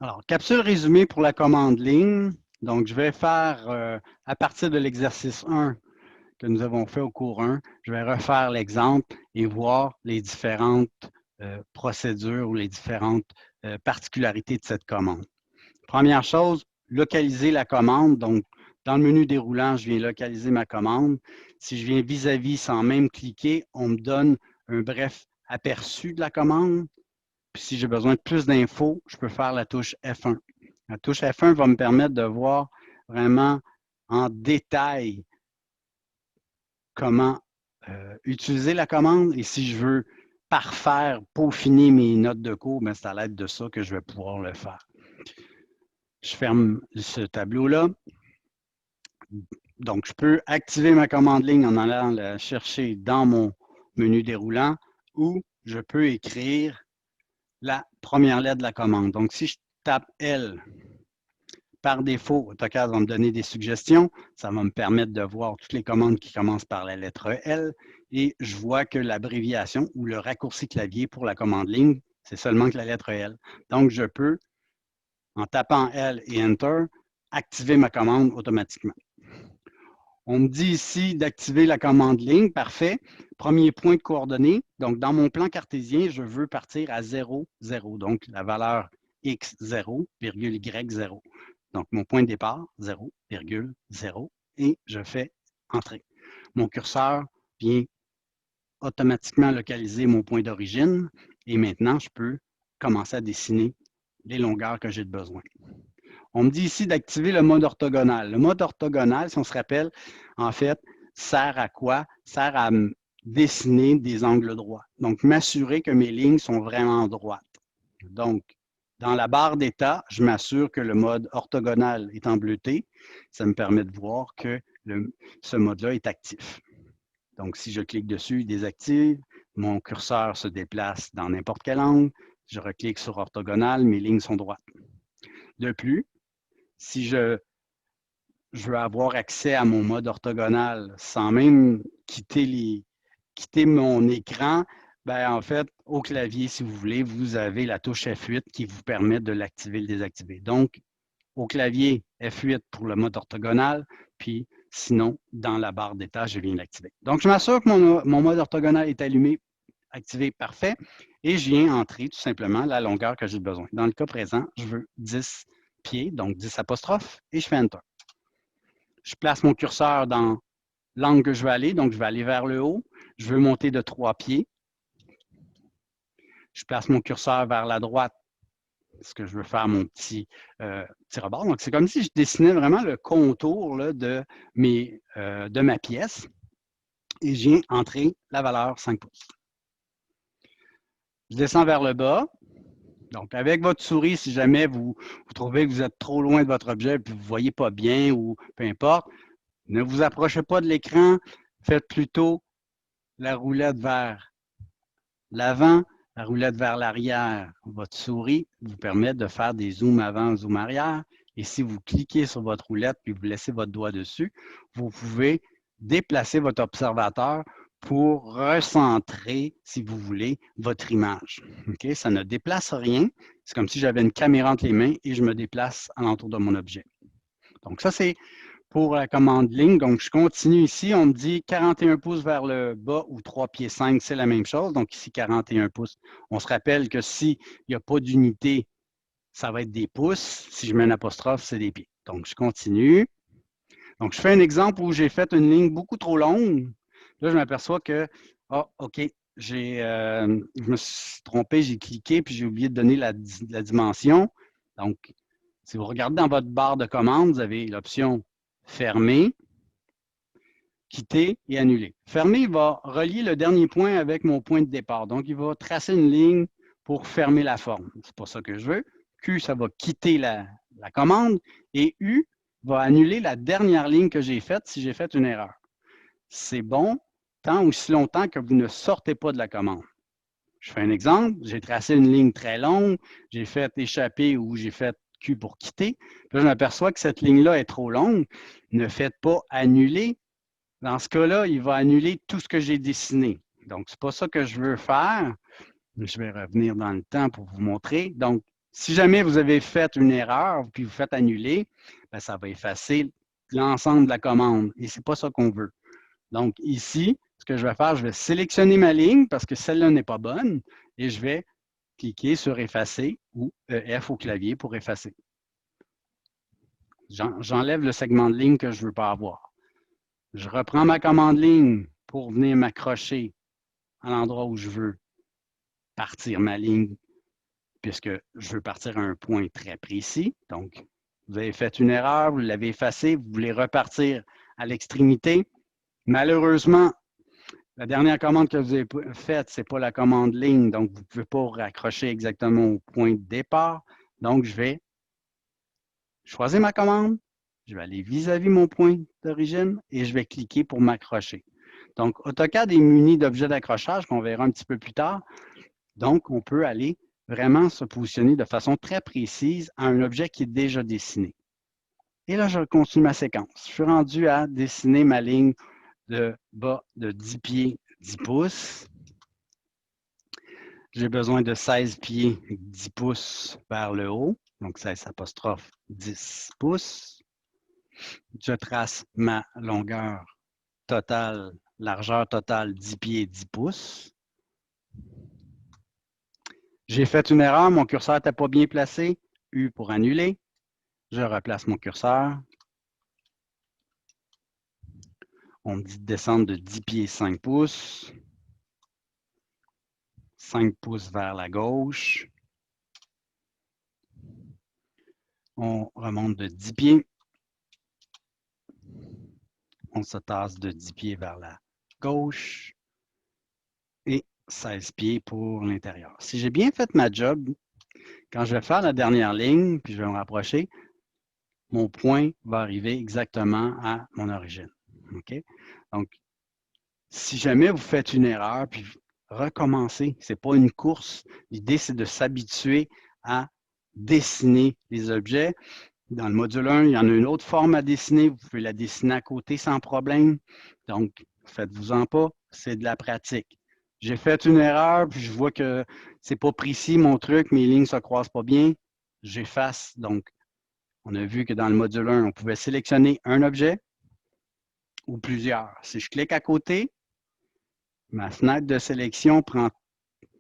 Alors, capsule résumée pour la commande ligne. Donc, je vais faire, à partir de l'exercice 1 que nous avons fait au cours 1, je vais refaire l'exemple et voir les différentes procédures ou les différentes particularités de cette commande. Première chose, localiser la commande. Donc, dans le menu déroulant, je viens localiser ma commande. Si je viens vis-à-vis sans même cliquer, on me donne un bref aperçu de la commande. Puis si j'ai besoin de plus d'infos, je peux faire la touche F1. La touche F1 va me permettre de voir vraiment en détail comment utiliser la commande. Et si je veux parfaire, peaufiner mes notes de cours, c'est à l'aide de ça que je vais pouvoir le faire. Je ferme ce tableau-là. Donc, je peux activer ma commande ligne en allant la chercher dans mon menu déroulant ou je peux écrire la première lettre de la commande. Donc, si je tape L, par défaut, AutoCAD va me donner des suggestions. Ça va me permettre de voir toutes les commandes qui commencent par la lettre L. Et je vois que l'abréviation ou le raccourci clavier pour la commande ligne, c'est seulement que la lettre L. Donc, je peux, en tapant L et Enter, activer ma commande automatiquement. On me dit ici d'activer la commande ligne. Parfait. Premier point de coordonnées. Donc, dans mon plan cartésien, je veux partir à 0, 0. Donc, la valeur x0, y0. Donc, mon point de départ, 0, 0. Et je fais entrer. Mon curseur vient automatiquement localiser mon point d'origine. Et maintenant, je peux commencer à dessiner les longueurs que j'ai besoin. On me dit ici d'activer le mode orthogonal. Le mode orthogonal, si on se rappelle, en fait, sert à quoi? Sert à dessiner des angles droits. Donc, m'assurer que mes lignes sont vraiment droites. Donc, dans la barre d'état, je m'assure que le mode orthogonal est en bleuté. Ça me permet de voir que ce mode-là est actif. Donc, si je clique dessus, il désactive. Mon curseur se déplace dans n'importe quel angle. Je reclique sur orthogonal, mes lignes sont droites. De plus, si je veux avoir accès à mon mode orthogonal sans même quitter mon écran, en fait, au clavier, si vous voulez, vous avez la touche F8 qui vous permet de l'activer et le désactiver. Donc, au clavier, F8 pour le mode orthogonal, puis sinon, dans la barre d'état, je viens l'activer. Donc, je m'assure que mon mode orthogonal est allumé, activé, parfait, et je viens entrer tout simplement la longueur que j'ai besoin. Dans le cas présent, je veux 10 pieds, donc 10 apostrophes, et je fais Enter. Je place mon curseur dans l'angle que je veux aller, donc je vais aller vers le haut. Je veux monter de 3 pieds. Je place mon curseur vers la droite, parce que je veux faire mon petit rebord. Donc, c'est comme si je dessinais vraiment le contour là, de ma pièce et je viens entrer la valeur 5 pouces. Je descends vers le bas. Donc, avec votre souris, si jamais vous trouvez que vous êtes trop loin de votre objet et que vous ne voyez pas bien ou peu importe, ne vous approchez pas de l'écran, faites plutôt la roulette vers l'avant, la roulette vers l'arrière. Votre souris vous permet de faire des zooms avant, zoom arrière. Et si vous cliquez sur votre roulette puis vous laissez votre doigt dessus, vous pouvez déplacer votre observateur pour recentrer, si vous voulez, votre image. Okay? Ça ne déplace rien. C'est comme si j'avais une caméra entre les mains et je me déplace alentour de mon objet. Donc ça, c'est pour la commande ligne. Donc, je continue ici. On me dit 41 pouces vers le bas ou 3 pieds 5, c'est la même chose. Donc, ici, 41 pouces. On se rappelle que s'il n'y a pas d'unité, ça va être des pouces. Si je mets un apostrophe, c'est des pieds. Donc, je continue. Donc, je fais un exemple où j'ai fait une ligne beaucoup trop longue. Là, je m'aperçois que, OK, je me suis trompé, j'ai cliqué, puis j'ai oublié de donner la dimension. Donc, si vous regardez dans votre barre de commande, vous avez l'option fermer, quitter et annuler. Fermer va relier le dernier point avec mon point de départ. Donc, il va tracer une ligne pour fermer la forme. C'est pas ça que je veux. Q, ça va quitter la commande. Et U va annuler la dernière ligne que j'ai faite si j'ai fait une erreur. C'est bon tant aussi longtemps que vous ne sortez pas de la commande. Je fais un exemple. J'ai tracé une ligne très longue. J'ai fait échapper ou j'ai fait Q pour quitter. Puis là, je m'aperçois que cette ligne-là est trop longue. Ne faites pas annuler. Dans ce cas-là, il va annuler tout ce que j'ai dessiné. Donc, ce n'est pas ça que je veux faire. Je vais revenir dans le temps pour vous montrer. Donc, Si jamais vous avez fait une erreur, puis vous faites annuler, ben, ça va effacer l'ensemble de la commande. Et ce n'est pas ça qu'on veut. Donc ici, ce que je vais faire, je vais sélectionner ma ligne parce que celle-là n'est pas bonne et je vais cliquer sur effacer ou EF au clavier pour effacer. J'enlève le segment de ligne que je ne veux pas avoir. Je reprends ma commande ligne pour venir m'accrocher à l'endroit où je veux partir ma ligne, puisque je veux partir à un point très précis. Donc, vous avez fait une erreur, vous l'avez effacée, vous voulez repartir à l'extrémité. Malheureusement, la dernière commande que vous avez faite, ce n'est pas la commande ligne, donc vous ne pouvez pas raccrocher exactement au point de départ. Donc, je vais choisir ma commande, je vais aller vis-à-vis mon point d'origine et je vais cliquer pour m'accrocher. Donc, AutoCAD est muni d'objets d'accrochage qu'on verra un petit peu plus tard. Donc, on peut aller vraiment se positionner de façon très précise à un objet qui est déjà dessiné. Et là, je continue ma séquence. Je suis rendu à dessiner ma ligne de bas de 10 pieds, 10 pouces. J'ai besoin de 16 pieds, 10 pouces vers le haut. Donc, 16 apostrophe 10 pouces. Je trace ma longueur totale, largeur totale 10 pieds, 10 pouces. J'ai fait une erreur, mon curseur n'était pas bien placé. U pour annuler. Je replace mon curseur. On me dit de descendre de 10 pieds 5 pouces. 5 pouces vers la gauche. On remonte de 10 pieds. On se tasse de 10 pieds vers la gauche. Et 16 pieds pour l'intérieur. Si j'ai bien fait ma job, quand je vais faire la dernière ligne, puis je vais me rapprocher, mon point va arriver exactement à mon origine. OK? Donc, si jamais vous faites une erreur, puis recommencez, ce n'est pas une course. L'idée, c'est de s'habituer à dessiner les objets. Dans le module 1, il y en a une autre forme à dessiner. Vous pouvez la dessiner à côté sans problème. Donc, faites-vous-en pas, c'est de la pratique. J'ai fait une erreur, puis je vois que c'est pas précis mon truc, mes lignes ne se croisent pas bien. J'efface. Donc, on a vu que dans le module 1, on pouvait sélectionner un objet ou plusieurs. Si je clique à côté, ma fenêtre de sélection prend,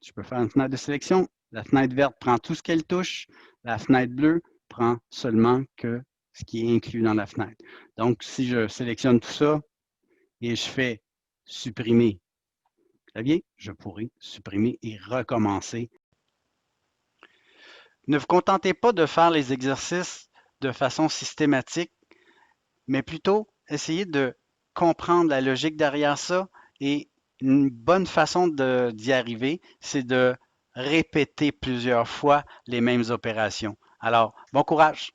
je peux faire une fenêtre de sélection, la fenêtre verte prend tout ce qu'elle touche, la fenêtre bleue prend seulement que ce qui est inclus dans la fenêtre. Donc, si je sélectionne tout ça et je fais supprimer clavier, je pourrais supprimer et recommencer. Ne vous contentez pas de faire les exercices de façon systématique, mais plutôt essayez de comprendre la logique derrière ça et une bonne façon d'y arriver, c'est de répéter plusieurs fois les mêmes opérations. Alors, bon courage!